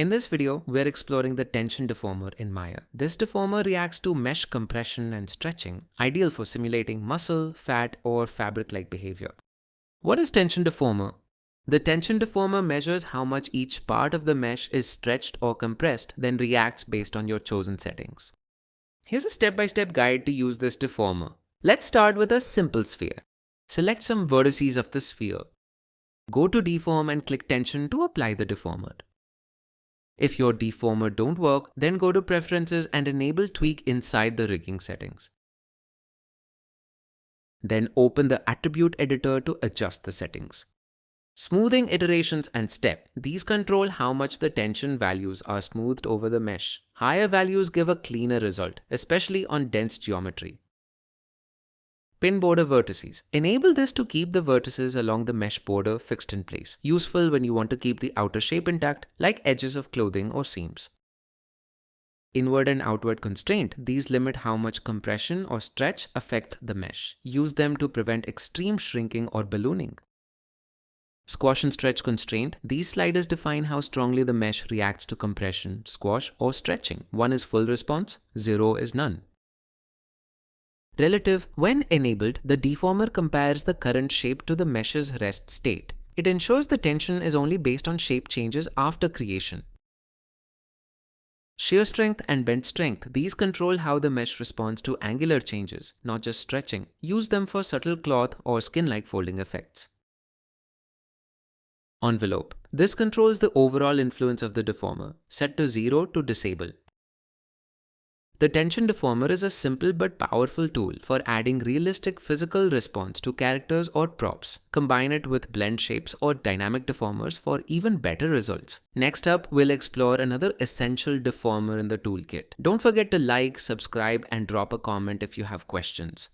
In this video, we're exploring the tension deformer in Maya. This deformer reacts to mesh compression and stretching, ideal for simulating muscle, fat, or fabric-like behavior. What is tension deformer? The tension deformer measures how much each part of the mesh is stretched or compressed, then reacts based on your chosen settings. Here's a step-by-step guide to use this deformer. Let's start with a simple sphere. Select some vertices of the sphere. Go to Deform and click Tension to apply the deformer. If your deformer don't work, then go to Preferences and enable Tweak inside the rigging settings. Then open the Attribute Editor to adjust the settings. Smoothing iterations and step. These control how much the tension values are smoothed over the mesh. Higher values give a cleaner result, especially on dense geometry. Pin border vertices. Enable this to keep the vertices along the mesh border fixed in place. Useful when you want to keep the outer shape intact, like edges of clothing or seams. Inward and outward constraint. These limit how much compression or stretch affects the mesh. Use them to prevent extreme shrinking or ballooning. Squash and stretch constraint. These sliders define how strongly the mesh reacts to compression, squash, or stretching. 1 is full response, 0 is none. Relative. When enabled, the deformer compares the current shape to the mesh's rest state. It ensures the tension is only based on shape changes after creation. Shear strength and bend strength. These control how the mesh responds to angular changes, not just stretching. Use them for subtle cloth or skin-like folding effects. Envelope. This controls the overall influence of the deformer. Set to 0 to disable. The tension deformer is a simple but powerful tool for adding realistic physical response to characters or props. Combine it with blend shapes or dynamic deformers for even better results. Next up, we'll explore another essential deformer in the toolkit. Don't forget to like, subscribe, and drop a comment if you have questions.